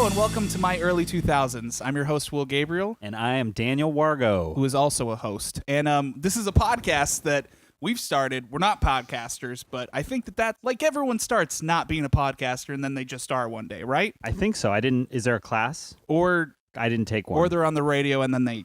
Hello and welcome to My Early 2000s. I'm your host, Will Gabriel. And I am Daniel Wargo. Who is also a host. And this is a podcast that we've started. We're not podcasters, but I think that like everyone starts not being a podcaster and then they just are one day, right? I think so. Is there a class? Or I didn't take one. Or they're on the radio and then they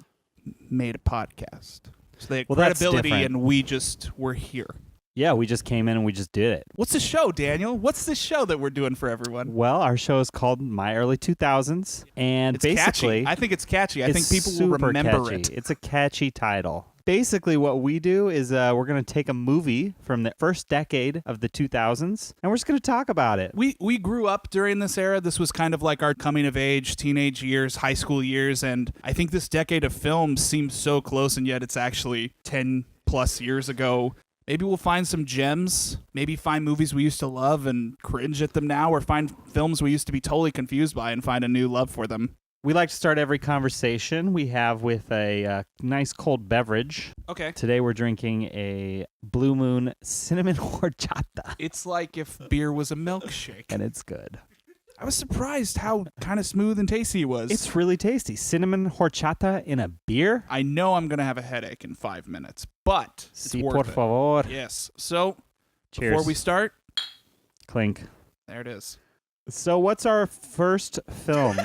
made a podcast. So they had that's credibility different. and we just were here. Yeah, we just came in and we just did it. What's the show, Daniel? What's the show that we're doing for everyone? Well, our show is called My Early 2000s, and It's basically, catchy. I think it's catchy. I think it's people will super remember catchy. it. It's a catchy title. Basically, what we do is we're going to take a movie from the first decade of the 2000s, and we're just going to talk about it. We grew up during this era. This was kind of like our coming of age, teenage years, high school years, and I think this decade of film seems so close, and yet it's actually 10 plus years ago. Maybe we'll find some gems, maybe find movies we used to love and cringe at them now, or find films we used to be totally confused by and find a new love for them. We like to start every conversation we have with a nice cold beverage. Okay. Today we're drinking a Blue Moon cinnamon horchata. It's like if beer was a milkshake. And it's good. I was surprised how kind of smooth and tasty it was. It's really tasty. Cinnamon horchata in a beer? I know I'm going to have a headache in 5 minutes, but it's Sí, worth por it. favor. Yes. So, Cheers. before we start, Clink. there it is. So what's our first film?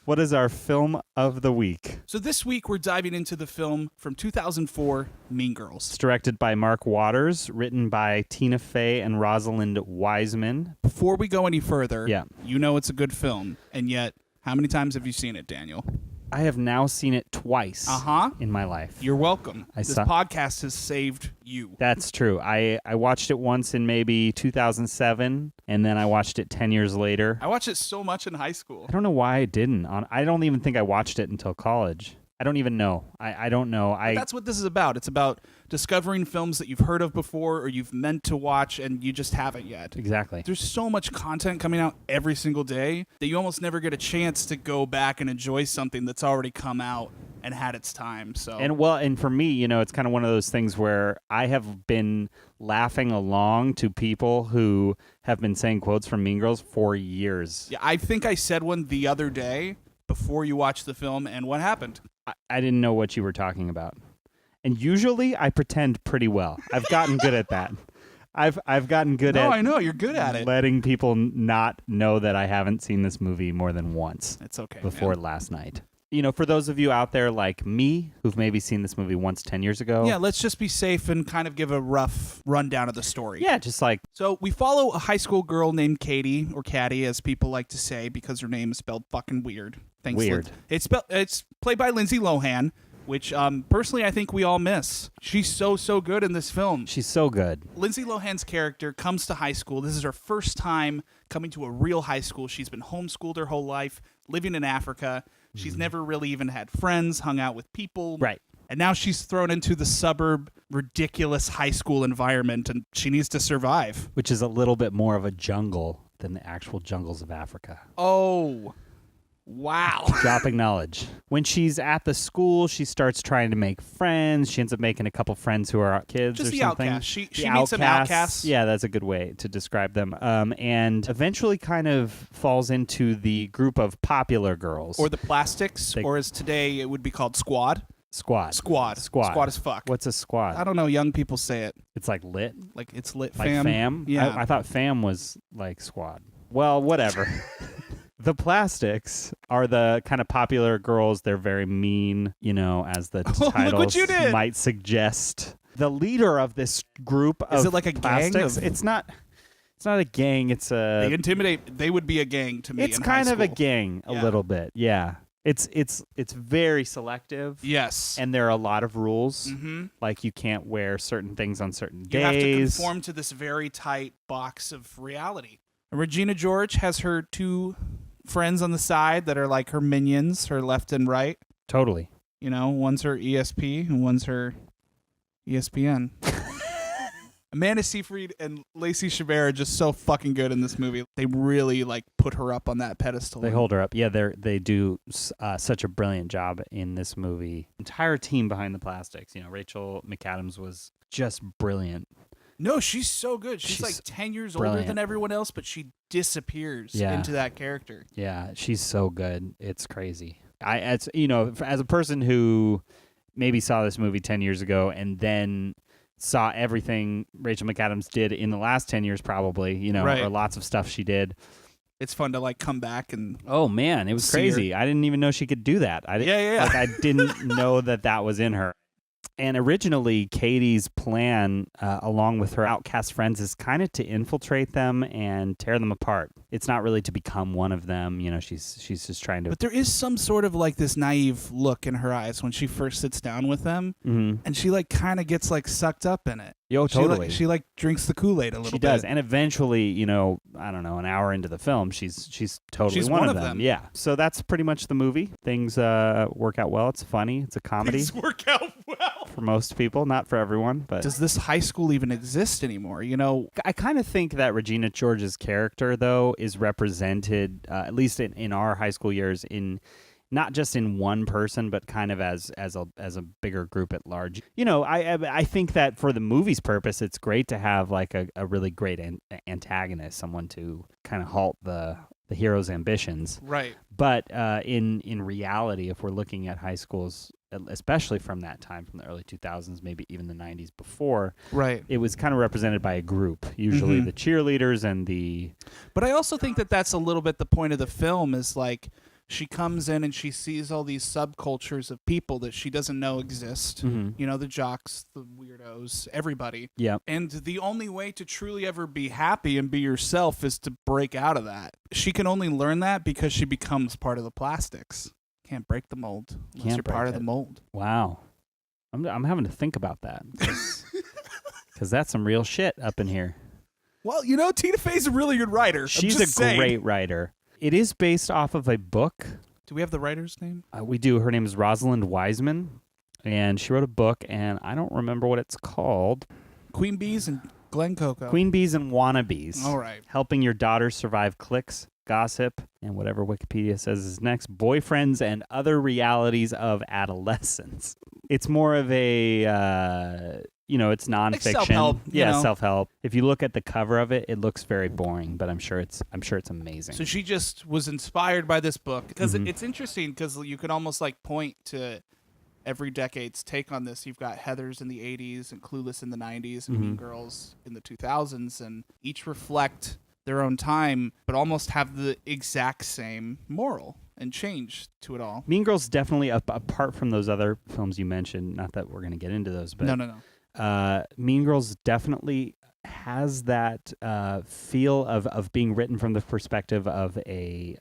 What is our film of the week? So this week we're diving into the film from 2004, Mean Girls. It's directed by Mark Waters, written by Tina Fey and Rosalind Wiseman. Before we go any further, Yeah. you know it's a good film, and yet, how many times have you seen it, Daniel? I have now seen it twice Uh-huh. in my life. You're welcome. I This saw- podcast has saved you. That's true. I watched it once in maybe 2007, and then I watched it 10 years later. I watched it so much in high school. I don't know why I didn't. I don't even think I watched it until college. I don't even know. I don't know. But that's what this is about. It's about discovering films that you've heard of before or you've meant to watch and you just haven't yet. Exactly. There's so much content coming out every single day that you almost never get a chance to go back and enjoy something that's already come out and had its time. So And for me, it's kind of one of those things where I have been laughing along to people who have been saying quotes from Mean Girls for years. yeah, I think I said one the other day before you watched the film, and what happened? I didn't know what you were talking about. And usually I pretend pretty well. I've gotten good at that. I've gotten good at I know you're good at it. letting people not know that I haven't seen this movie more than once It's okay. before man. last night. For those of you out there like me who've maybe seen this movie once 10 years ago. Yeah, let's just be safe and kind of give a rough rundown of the story. Yeah, just like So we follow a high school girl named Katie, or Caddy, as people like to say, because her name is spelled fucking weird. Thanks. Weird. It's played by Lindsay Lohan, which personally I think we all miss. She's so good in this film. she's so good. Lindsay Lohan's character comes to high school. This is her first time coming to a real high school. She's been homeschooled her whole life, living in Africa. She's never really even had friends, hung out with people. Right. And now she's thrown into the suburb, ridiculous high school environment, and she needs to survive. Which is a little bit more of a jungle than the actual jungles of Africa. Oh, wow. Dropping knowledge. When she's at the school, she starts trying to make friends. She ends up making a couple friends who are kids Just or the something. outcasts. She The meets some outcasts. Yeah, that's a good way to describe them. And eventually kind of falls into the group of popular girls. Or the Plastics, or as today it would be called Squad. Squad. Squad. Squad. Squad as fuck. What's a squad? I don't know. Young people say it. It's like lit? Like it's lit Like fam. fam? Yeah. I thought fam was like squad. Well, whatever. The Plastics are the kind of popular girls. They're very mean, as the Oh, look what titles you did. might suggest. The leader of this group of Is it like a gang Plastics, of- it's not a gang. It's They a. intimidate. They would be a gang to me. It's in kind high of a school. gang, a Yeah. little bit. Yeah. It's very selective. Yes. And there are a lot of rules. Mm-hmm. Like you can't wear certain things on certain You have to days. conform to this very tight box of reality. Regina George has her two friends on the side that are like her minions, her left and right. Totally. One's her ESP and one's her ESPN. Amanda Seyfried and Lacey Chabert are just so fucking good in this movie. They really put her up on that pedestal. They hold her up. Yeah, they do such a brilliant job in this movie. Entire team behind the Plastics. Rachel McAdams was just brilliant. No, she's so good. She's like 10 years older than everyone else, but she disappears into that character. Yeah, she's so good. It's crazy. As a person who maybe saw this movie 10 years ago and then saw everything Rachel McAdams did in the last 10 years, probably, or lots of stuff she did. It's fun to like come back and oh man, it was crazy. Her. I didn't even know she could do that. Like I didn't know that was in her. And originally, Katie's plan, along with her outcast friends, is kind of to infiltrate them and tear them apart. It's not really to become one of them. She's just trying to. But there is some sort of like this naive look in her eyes when she first sits down with them, and she like kind of gets like sucked up in it. Yo, totally. She like drinks the Kool-Aid a little bit. She does, and eventually, I don't know, an hour into the film, she's totally one of them. Yeah. So that's pretty much the movie. Things work out well. It's funny. It's a comedy. Things work out well for most people, not for everyone. But does this high school even exist anymore? I kind of think that Regina George's character, though, is represented at least in our high school years in. Not just in one person, but kind of as a bigger group at large. I think that for the movie's purpose, it's great to have like a really great antagonist, someone to kind of halt the hero's ambitions. Right. But in reality, if we're looking at high schools, especially from that time, from the early 2000s, maybe even the 90s before, right, it was kind of represented by a group, usually the cheerleaders and the. But I also think that that's a little bit the point of the film is like. She comes in and she sees all these subcultures of people that she doesn't know exist. The jocks, the weirdos, everybody. Yeah. And the only way to truly ever be happy and be yourself is to break out of that. She can only learn that because she becomes part of the plastics. Can't break the mold unless you're part of the mold. Wow. I'm having to think about that because that's some real shit up in here. Well, Tina Fey's a really good writer. She's a great writer. It is based off of a book. Do we have the writer's name? We do. Her name is Rosalind Wiseman, and she wrote a book, and I don't remember what it's called. Queen Bees and Glen Coco. Queen Bees and Wannabes. All right. Helping your daughters survive cliques, gossip, and whatever Wikipedia says is next, boyfriends and other realities of adolescence. It's more of a... it's nonfiction. Like self-help, self-help. If you look at the cover of it, it looks very boring, but I'm sure it's amazing. So she just was inspired by this book because it's interesting because you could almost like point to every decade's take on this. You've got Heathers in the 80s and Clueless in the 90s and Mean Girls in the 2000s, and each reflect their own time, but almost have the exact same moral and change to it all. Mean Girls definitely, apart from those other films you mentioned, not that we're going to get into those, but no. Mean Girls definitely has that feel of being written from the perspective of a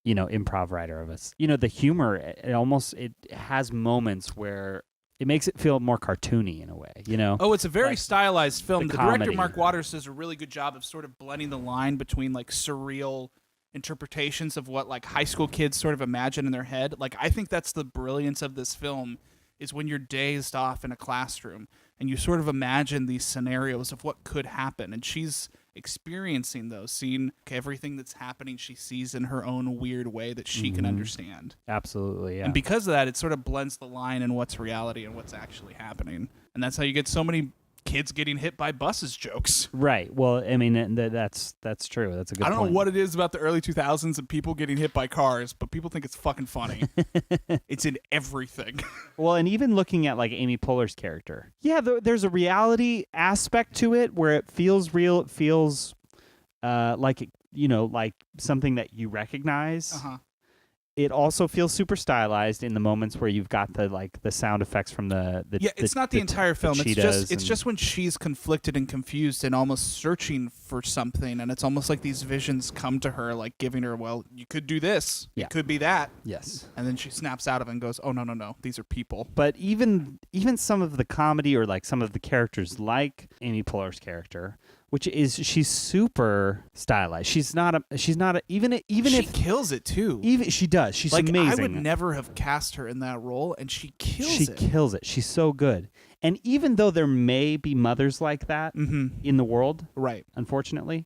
improv writer of us. The humor, it has moments where it makes it feel more cartoony in a way, Oh, it's a very stylized film. The director, comedy. Mark Waters, does a really good job of sort of blending the line between like surreal interpretations of what like high school kids sort of imagine in their head. Like I think that's the brilliance of this film is when you're dazed off in a classroom and you sort of imagine these scenarios of what could happen. And she's experiencing those, seeing everything that's happening she sees in her own weird way that she can understand. Absolutely, yeah. And because of that, it sort of blends the line in what's reality and what's actually happening. And that's how you get so many kids getting hit by buses jokes. Right. Well, I mean, that's true. That's a good point. I don't know what it is about the early 2000s and people getting hit by cars, but people think it's fucking funny. It's in everything. Well, and even looking at like Amy Poehler's character. Yeah, there's a reality aspect to it where it feels real. It feels like something that you recognize. Uh-huh. It also feels super stylized in the moments where you've got the sound effects from the it's not the entire film. It's just when she's conflicted and confused and almost searching for something, and it's almost like these visions come to her, like giving her, well, you could do this, it could be that, yes, and then she snaps out of it and goes, oh no, these are people. But even some of the comedy or like some of the characters, like Amy Poehler's character, which is she's super stylized. She's not even she kills it too. Even she does. She's like, amazing. I would never have cast her in that role, and she kills it. She kills it. She's so good. And even though there may be mothers like that in the world, right? Unfortunately,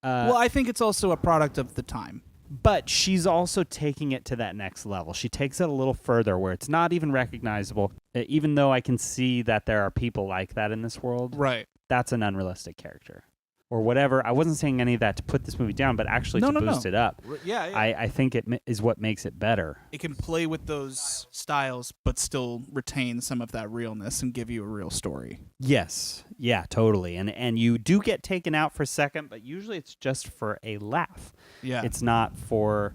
well, I think it's also a product of the time. But she's also taking it to that next level. She takes it a little further where it's not even recognizable, even though I can see that there are people like that in this world. Right. that's an unrealistic character. Or whatever. I wasn't saying any of that to put this movie down, but actually to boost it up. Yeah. I think it is what makes it better. It can play with those styles, but still retain some of that realness and give you a real story. Yes. Yeah, totally. And you do get taken out for a second, but usually it's just for a laugh. Yeah. It's not for,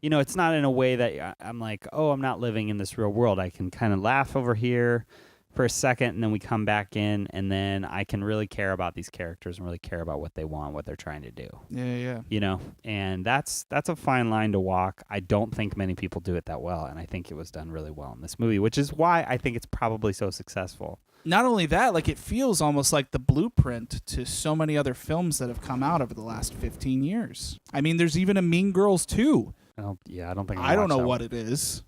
it's not in a way that I'm like, oh, I'm not living in this real world. I can kind of laugh over here for a second, and then we come back in, and then I can really care about these characters and really care about what they want, what they're trying to do. Yeah. And that's a fine line to walk. I don't think many people do it that well, and I think it was done really well in this movie, which is why I think it's probably so successful. Not only that, like it feels almost like the blueprint to so many other films that have come out over the last 15 years. I mean, there's even a Mean Girls 2. Oh, yeah, I don't think I don't know what it is.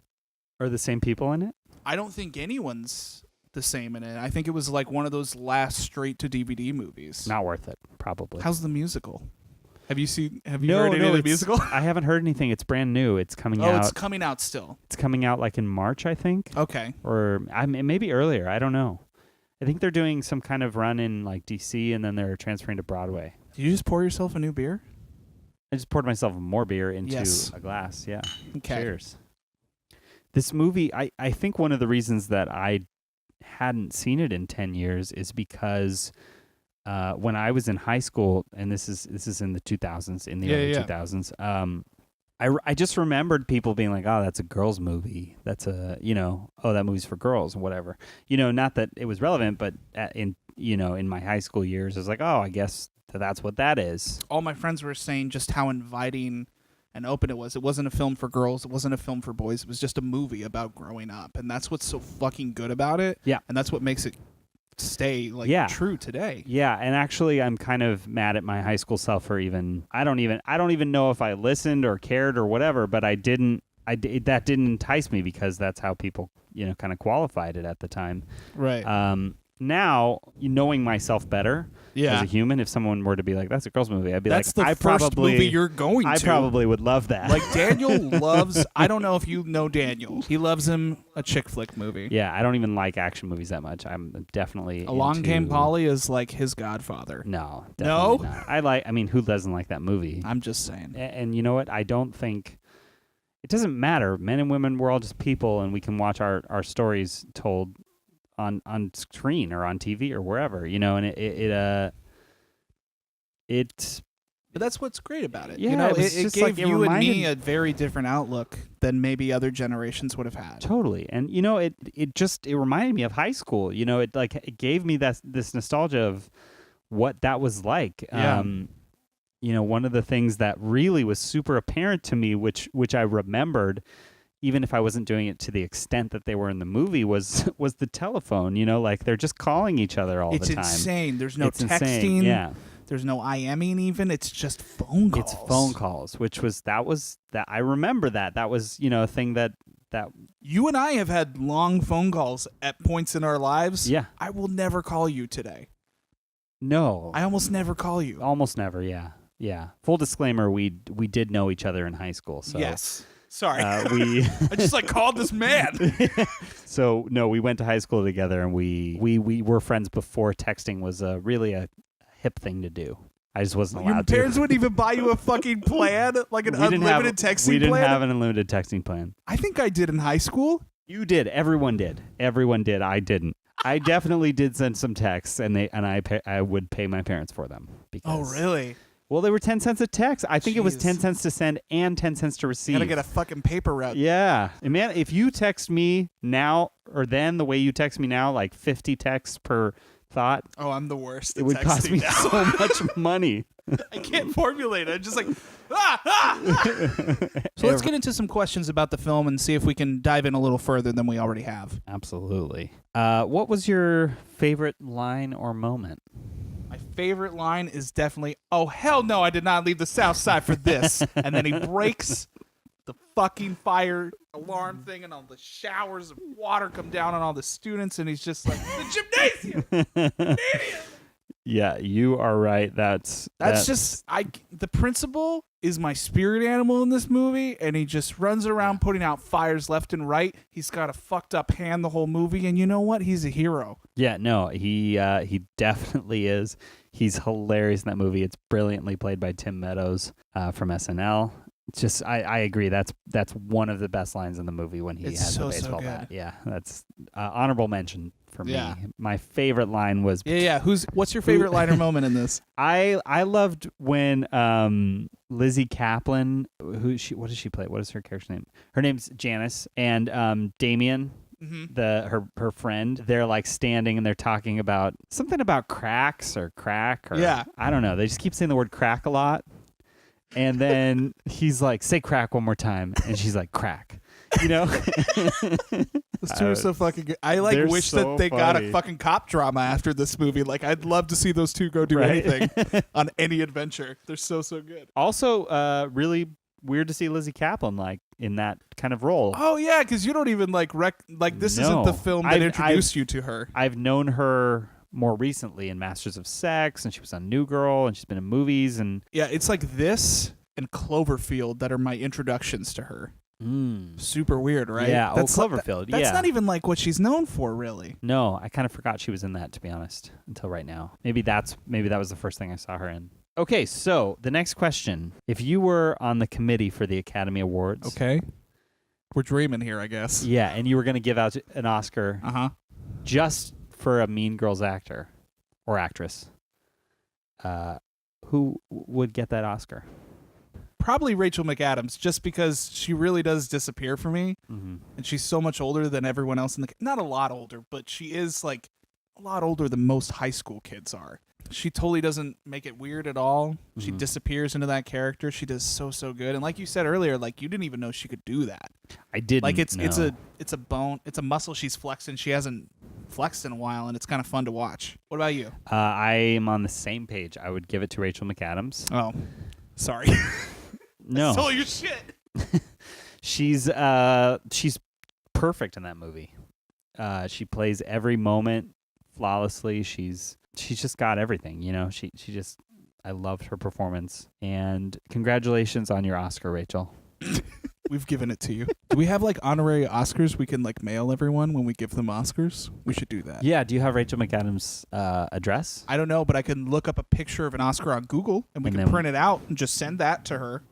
Are the same people in it? I don't think anyone's the same in it. I think it was like one of those last straight to DVD movies. Not worth it, probably. How's the musical? Have you heard any of the musical? I haven't heard anything. It's brand new. It's coming out. Oh, it's coming out still. It's coming out like in March, I think. Okay. Or maybe earlier. I don't know. I think they're doing some kind of run in like DC, and then they're transferring to Broadway. Did you just pour yourself a new beer? I just poured myself more beer into a glass. Yeah. Okay. Cheers. This movie, I think one of the reasons that I hadn't seen it in 10 years is because when I was in high school, and this is in the 2000s, in the early 2000s, I just remembered people being like, oh, that's a girls movie. That's that movie's for girls and whatever. Not that it was relevant, but in my high school years, I was like, oh, I guess that's what that is. All my friends were saying just how inviting and open it was. It wasn't a film for girls. It wasn't a film for boys. It was just a movie about growing up. And that's what's so fucking good about it. Yeah. And that's what makes it stay true today. Yeah, and actually I'm kind of mad at my high school self for I don't even know if I listened or cared or whatever, but that didn't entice me because that's how people, kind of qualified it at the time. Right. Now, knowing myself better as a human, if someone were to be like, that's a girls movie, I'd be that's the first movie you're going to. I probably would love that. Like Daniel loves, I don't know if you know Daniel. He loves him a chick flick movie. Yeah, I don't even like action movies that much. I'm definitely Along Came Polly is like his godfather. No, definitely not. Who doesn't like that movie? I'm just saying. And you know what? I don't think, it doesn't matter. Men and women, we're all just people, and we can watch our stories told on screen or on TV or wherever, and but that's what's great about it. Yeah, it gave you and me a very different outlook than maybe other generations would have had. Totally. And it reminded me of high school. It gave me this nostalgia of what that was like. Yeah. One of the things that really was super apparent to me, which I remembered, even if I wasn't doing it to the extent that they were in the movie, was the telephone. They're just calling each other all the time. It's insane. There's no texting. Insane. Yeah. There's no IMing even. It's just phone calls. It's phone calls, that I remember that. That was, a thing that you and I have had long phone calls at points in our lives. Yeah. I will never call you today. No. I almost never call you. Almost never, yeah. Yeah. Full disclaimer, we did know each other in high school. So yes. Sorry. We I just called this man. So no, we went to high school together, and we were friends before texting was really a hip thing to do. I just wasn't allowed to. Your parents wouldn't even buy you a fucking plan, like an unlimited texting plan? We didn't have an unlimited texting plan. I think I did in high school. You did. Everyone did. I didn't. I definitely did send some texts, and I would pay my parents for them. Oh, really? Well, they were 10 cents a text. I think it was 10 cents to send and 10 cents to receive. You gotta get a fucking paper route. Yeah. And man, if you text me now or then the way you text me now, like 50 texts per thought. Oh, I'm the worst. It would cost me so much money. I can't formulate it. I'm just like, So let's get into some questions about the film and see if we can dive in a little further than we already have. Absolutely. What was your favorite line or moment? My favorite line is definitely, oh, hell no, I did not leave the South Side for this. And then he breaks the fucking fire alarm thing, and all the showers of water come down on all the students, and he's just like, the gymnasium! Idiot! Yeah, you are right. That's just the principal is my spirit animal in this movie, and he just runs around putting out fires left and right. He's got a fucked up hand the whole movie, and you know what? He's a hero. Yeah, no, he definitely is. He's hilarious in that movie. It's brilliantly played by Tim Meadows from SNL. It's just I agree. That's one of the best lines in the movie when he has the baseball bat. Yeah, that's honorable mention for me. My favorite line was What's your favorite line or moment in this? I loved when Lizzie Kaplan, what does she play? What is her character's name? Her name's Janice, and Damien, her friend. They're like standing and they're talking about something about cracks or crack or I don't know. They just keep saying the word crack a lot. And then he's like, say crack one more time. And she's like, crack. You know? Those two are so fucking good. I wish that they got a fucking cop drama after this movie. Like, I'd love to see those two go do anything on any adventure. They're so good. Also, really weird to see Lizzie Kaplan like in that kind of role. Oh yeah, because you don't even this isn't the film that introduced you to her. I've known her more recently in Masters of Sex, and she was on New Girl, and she's been in movies, and it's like this and Cloverfield that are my introductions to her. Super weird, right? Yeah, Cloverfield. That's not even like what she's known for, really. No, I kind of forgot she was in that, to be honest, until right now. Maybe that was the first thing I saw her in. Okay, so the next question: if you were on the committee for the Academy Awards, okay, we're dreaming here, I guess. Yeah, and you were going to give out an Oscar, just for a Mean Girls actor or actress, who would get that Oscar? Probably Rachel McAdams, just because she really does disappear for me, and she's so much older than everyone else in the. Not a lot older, but she is like a lot older than most high school kids are. She totally doesn't make it weird at all. She disappears into that character. She does so good. And like you said earlier, like you didn't even know she could do that. I didn't. Like it's a bone, it's a muscle she's flexing. She hasn't flexed in a while, and it's kind of fun to watch. What about you? I am on the same page. I would give it to Rachel McAdams. Oh, sorry. No. Stole your shit. She's perfect in that movie. She plays every moment flawlessly. She's just got everything, you know. She just, I loved her performance. And congratulations on your Oscar, Rachel. We've given it to you. Do we have like honorary Oscars we can like mail everyone when we give them Oscars? We should do that. Yeah. Do you have Rachel McAdams' address? I don't know, but I can look up a picture of an Oscar on Google and we can print it out and just send that to her.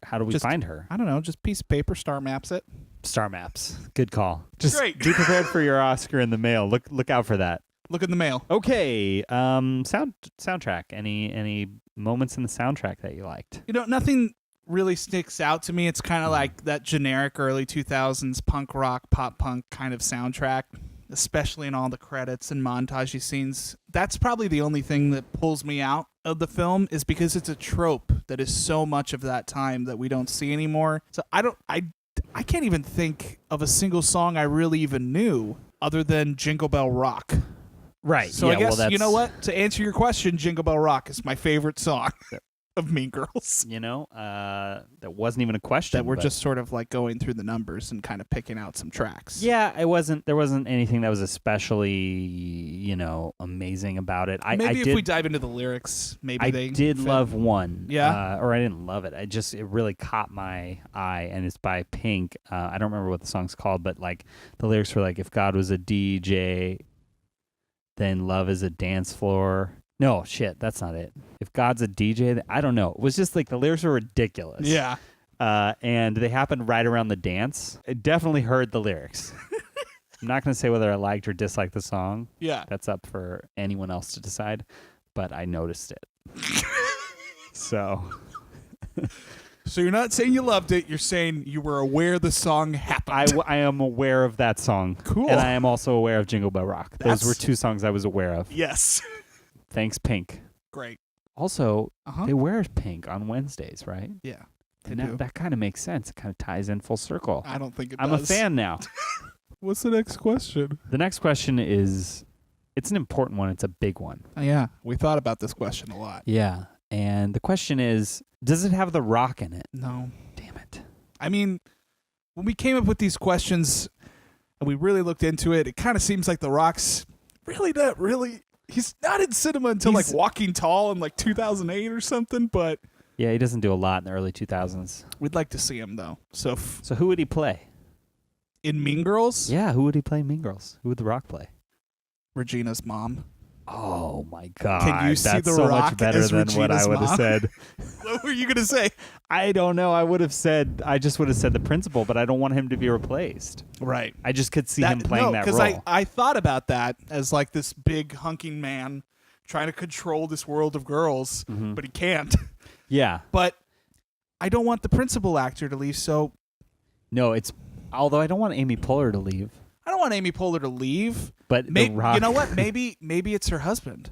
How do we find her? I don't know. Just piece of paper, star maps it. Star maps. Good call. Just Great. Be prepared for your Oscar in the mail. Look out for that. Look in the mail. Okay. Soundtrack. Any moments in the soundtrack that you liked? You know, nothing really sticks out to me. It's kind of like that generic early 2000s punk rock, pop punk kind of soundtrack, especially in all the credits and montage scenes. That's probably the only thing that pulls me out of the film, is because it's a trope that is so much of that time that we don't see anymore. So I can't even think of a single song I really even knew other than Jingle Bell Rock. Right. So I guess, you know what? To answer your question, Jingle Bell Rock is my favorite song of Mean Girls. You know, that wasn't even a question. That we're just sort of like going through the numbers and kind of picking out some tracks. Yeah, there wasn't anything that was especially, you know, amazing about it. If we dive into the lyrics, maybe I did love one. Yeah. Or I didn't love it. It really caught my eye, and it's by Pink. I don't remember what the song's called, but like the lyrics were like, if God was a DJ, then love is a dance floor. No, shit, that's not it. If God's a DJ, I don't know. It was just like the lyrics were ridiculous. Yeah. And they happened right around the dance. I definitely heard the lyrics. I'm not going to say whether I liked or disliked the song. Yeah. That's up for anyone else to decide. But I noticed it. So you're not saying you loved it. You're saying you were aware the song happened. I am aware of that song. Cool. And I am also aware of Jingle Bell Rock. Those were two songs I was aware of. Yes. Thanks, Pink. Great. Also, they wear pink on Wednesdays, right? Yeah. And that kind of makes sense. It kind of ties in full circle. I don't think it I'm does. a fan now. What's the next question? The next question is, it's an important one. It's a big one. Oh, yeah. We thought about this question a lot. Yeah. And the question is, does it have The Rock in it? No. Damn it. I mean, when we came up with these questions and we really looked into it, it kind of seems like The Rock's really not really He's not in cinema until like Walking Tall in like 2008 or something, but yeah, he doesn't do a lot in the early 2000s. we'd like to see him though. So who would he play? In Mean Girls? Yeah, who would he play in Mean Girls? Who would The Rock play? Regina's mom. Oh my God! Can you see That's The so Rock much better as than Regina's what I would have mom? said. What were you gonna say? I don't know. I just would have said the principal, but I don't want him to be replaced. Right. I just could see him playing that role. Because I thought about that as like this big hunking man trying to control this world of girls, but he can't. Yeah. But I don't want the principal actor to leave, so No, although I don't want Amy Poehler to leave. I don't want Amy Poehler to leave. But The Rock. You know what? Maybe it's her husband.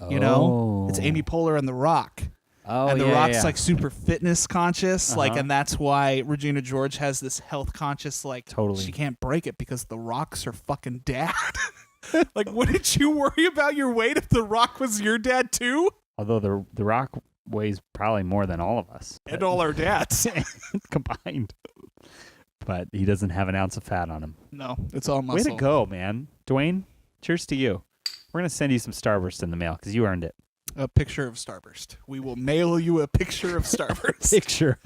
You know, it's Amy Poehler and The Rock. Oh, and The yeah, Rock's yeah. like super fitness conscious, like, and that's why Regina George has this health conscious, like, Totally. she can't break it because The Rock's her fucking dad. Like, wouldn't you worry about your weight if The Rock was your dad too? Although the Rock weighs probably more than all of us. And all our dads. Combined. But he doesn't have an ounce of fat on him. No, it's all muscle. Way to go, man. Dwayne, cheers to you. We're going to send you some Starburst in the mail because you earned it. A picture of Starburst. We will mail you a picture of Starburst. Picture.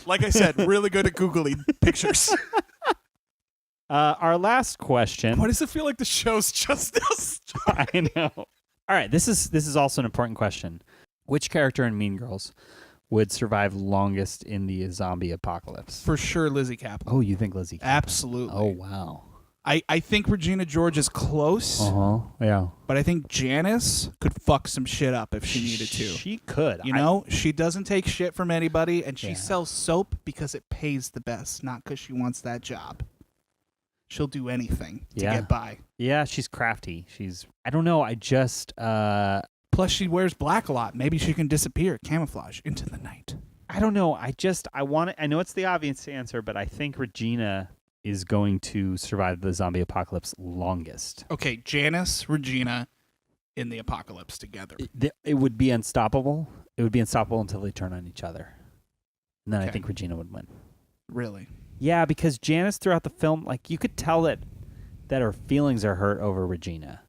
Like I said, really good at Googling pictures. Our last question. Why does it feel like the show's just now starting? I know. All right, this is also an important question. Which character in Mean Girls would survive longest in the zombie apocalypse? For sure, Lizzie Kaplan. Oh, you think Lizzie Kaplan? Absolutely. Oh, wow. I think Regina George is close, Yeah. but I think Janice could fuck some shit up if she needed to. She could. You know, she doesn't take shit from anybody, and she Yeah. sells soap because it pays the best, not because she wants that job. She'll do anything to get by. Yeah, she's crafty. I don't know, Plus, she wears black a lot. Maybe she can disappear, camouflage into the night. I don't know. I know it's the obvious answer, but I think Regina is going to survive the zombie apocalypse longest. Okay, Janice, Regina, in the apocalypse together. It would be unstoppable. It would be unstoppable until they turn on each other. And then I think Regina would win. Really? Yeah, because Janice throughout the film, like, you could tell that her feelings are hurt over Regina.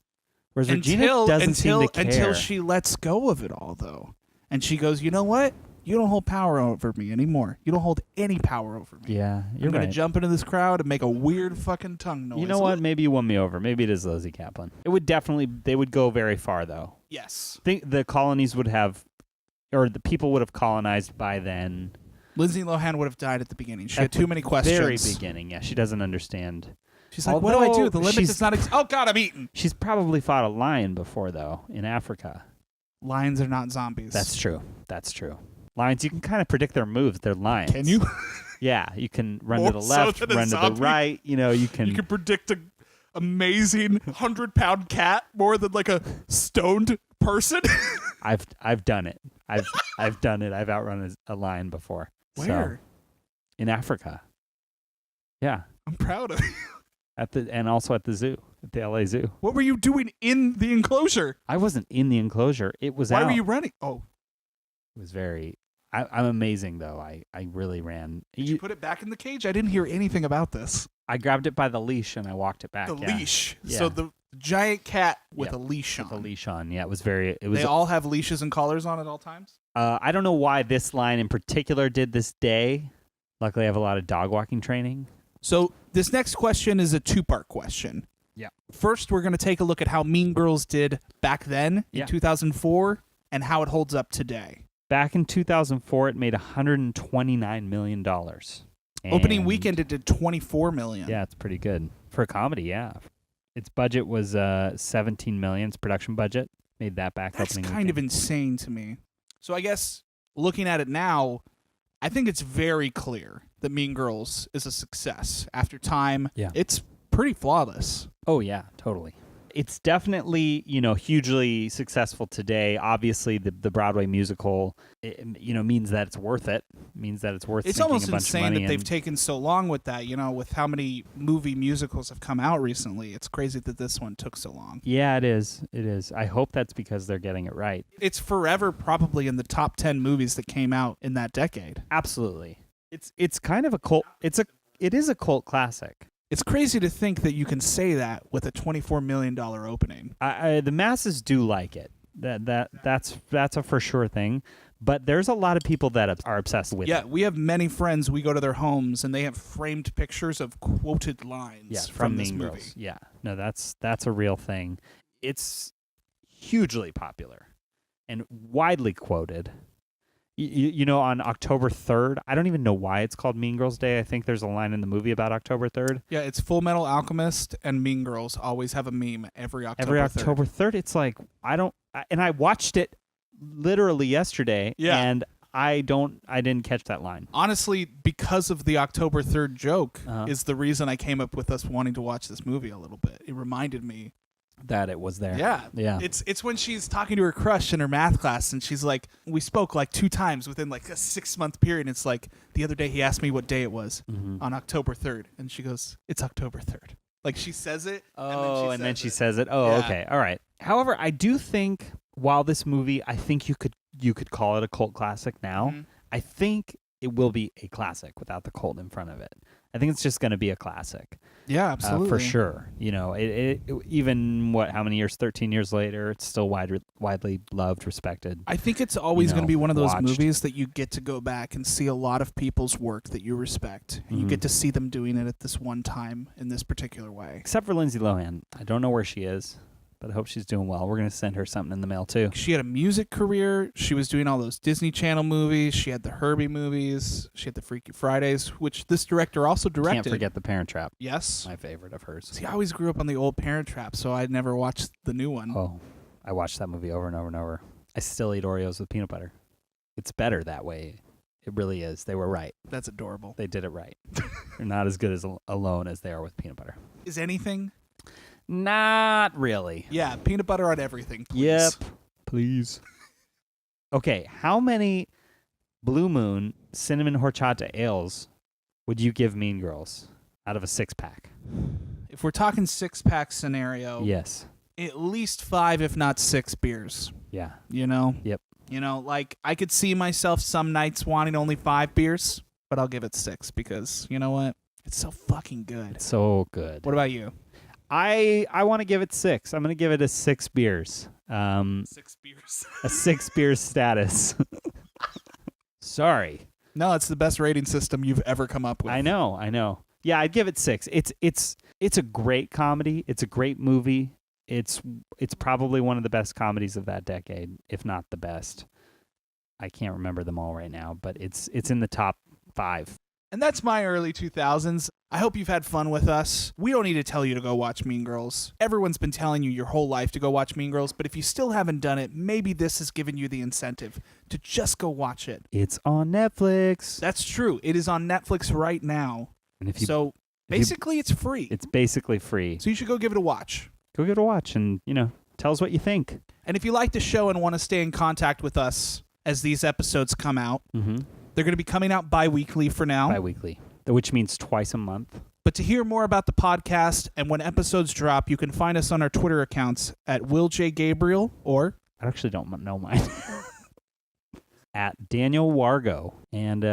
Whereas Regina doesn't seem to care. Until she lets go of it all, though. And she goes, you know what? You don't hold power over me anymore. You don't hold any power over me. Yeah, you're I'm right. going to jump into this crowd and make a weird fucking tongue noise. You know what? Maybe you won me over. Maybe it is Lizzie Kaplan. It would definitely, they would go very far, though. Yes. I think the colonies would have, or the people would have colonized by then. Lindsay Lohan would have died at the beginning. She had too many questions. Very beginning, yeah. She doesn't understand. She's like, what do I do? The limit does not exist. Oh, God, I'm eating. She's probably fought a lion before, though, in Africa. Lions are not zombies. That's true. Lions, you can kind of predict their moves. They're lions. Can you? Yeah, you can run More to the left, so than a run to the zombie? right. You know, you can. You can predict an amazing 100-pound cat more than like a stoned person. I've done it. I've done it. I've outrun a lion before. Where? So, in Africa. Yeah. I'm proud of you. And also at the zoo, at the LA Zoo. What were you doing in the enclosure? I wasn't in the enclosure. It was Why out. were you running? Oh. It was very. I'm amazing though. I really ran. Did you put it back in the cage? I didn't hear anything about this. I grabbed it by the leash and I walked it back. The yeah. leash. Yeah. So the giant cat with a leash on. With a leash on. Yeah, it was very. It was. They all have leashes and collars on at all times? I don't know why this line in particular did this day. Luckily, I have a lot of dog walking training. So this next question is a two-part question. Yeah. First, we're going to take a look at how Mean Girls did back then in 2004 and how it holds up today. Back in 2004, it made $129 million. Opening weekend, it did $24 million. Yeah, it's pretty good. For a comedy, yeah. Its budget was $17 million. Its production budget made that back That's opening kind weekend. of insane to me. So I guess looking at it now, I think it's very clear that Mean Girls is a success. After time, it's pretty flawless. Oh, yeah, totally. It's definitely, hugely successful today. Obviously, the Broadway musical, means that it's worth it. Means that it's worth. It's sinking almost a bunch insane of money that they've taken so long with that. With how many movie musicals have come out recently. It's crazy that this one took so long. Yeah, it is. It is. I hope that's because they're getting it right. It's forever probably in the top 10 movies that came out in that decade. Absolutely. It's kind of a cult. It is a cult classic. It's crazy to think that you can say that with a $24 million opening. The masses do like it. That's a for sure thing. But there's a lot of people that are obsessed with it. Yeah, we have many friends. We go to their homes, and they have framed pictures of quoted lines from this Mean movie. Girls. Yeah, no, that's a real thing. It's hugely popular and widely quoted. You know, on October 3rd, I don't even know why it's called Mean Girls Day. I think there's a line in the movie about October 3rd. Yeah, it's Full Metal Alchemist and Mean Girls always have a meme every October 3rd. Every October 3rd, it's like, and I watched it literally yesterday, and I didn't catch that line. Honestly, because of the October 3rd joke is the reason I came up with us wanting to watch this movie a little bit. It reminded me that it was there. Yeah. It's when she's talking to her crush in her math class, and she's like, we spoke like 2 times within like a 6-month period. And it's like, the other day he asked me what day it was on October 3rd. And she goes, it's October 3rd. Like, she says it. And then she says it. Oh, yeah. Okay. All right. However, I do think while this movie, I think you could call it a cult classic now. I think it will be a classic without the cult in front of it. I think it's just going to be a classic. Yeah, absolutely. For sure. You know, it even how many years? 13 years later, it's still widely loved, respected. I think it's always going to be one of those watched. movies that you get to go back and see a lot of people's work that you respect. And you get to see them doing it at this one time in this particular way. Except for Lindsay Lohan. I don't know where she is, but I hope she's doing well. We're going to send her something in the mail, too. She had a music career. She was doing all those Disney Channel movies. She had the Herbie movies. She had the Freaky Fridays, which this director also directed. Can't forget The Parent Trap. Yes. My favorite of hers. See, I always grew up on the old Parent Trap, so I never watched the new one. Oh, I watched that movie over and over and over. I still eat Oreos with peanut butter. It's better that way. It really is. They were right. That's adorable. They did it right. They're not as good as alone as they are with peanut butter. Is anything? Not really. Yeah, peanut butter on everything, please. Yep. Please. Okay, how many Blue Moon cinnamon horchata ales would you give Mean Girls out of a 6-pack? If we're talking 6-pack scenario, yes, at least 5, if not 6 beers. Yeah. You know? Yep. You know, like, I could see myself some nights wanting only 5 beers, but I'll give it 6 because, you know what? It's so fucking good. It's so good. What about you? I want to give it 6. I'm going to give it a 6 beers. 6 beers. A 6 beers status. Sorry. No, it's the best rating system you've ever come up with. I know. Yeah, I'd give it 6. It's a great comedy. It's a great movie. It's probably one of the best comedies of that decade, if not the best. I can't remember them all right now, but it's in the top 5. And that's my early 2000s. I hope you've had fun with us. We don't need to tell you to go watch Mean Girls. Everyone's been telling you your whole life to go watch Mean Girls, but if you still haven't done it, maybe this has given you the incentive to just go watch it. It's on Netflix. That's true. It is on Netflix right now. And if you, so basically, it's free. It's basically free. So you should go give it a watch. Go give it a watch and, tell us what you think. And if you like the show and want to stay in contact with us as these episodes come out, they're going to be coming out bi-weekly for now. Bi-weekly, which means twice a month. But to hear more about the podcast and when episodes drop, you can find us on our Twitter accounts at Will J. Gabriel or... I actually don't know mine. At Daniel Wargo. And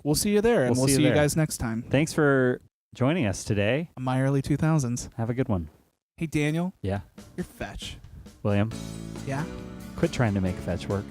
we'll see you there, and we'll see you guys next time. Thanks for joining us today. On my early 2000s. Have a good one. Hey, Daniel. Yeah? You're fetch. William? Yeah? Quit trying to make fetch work.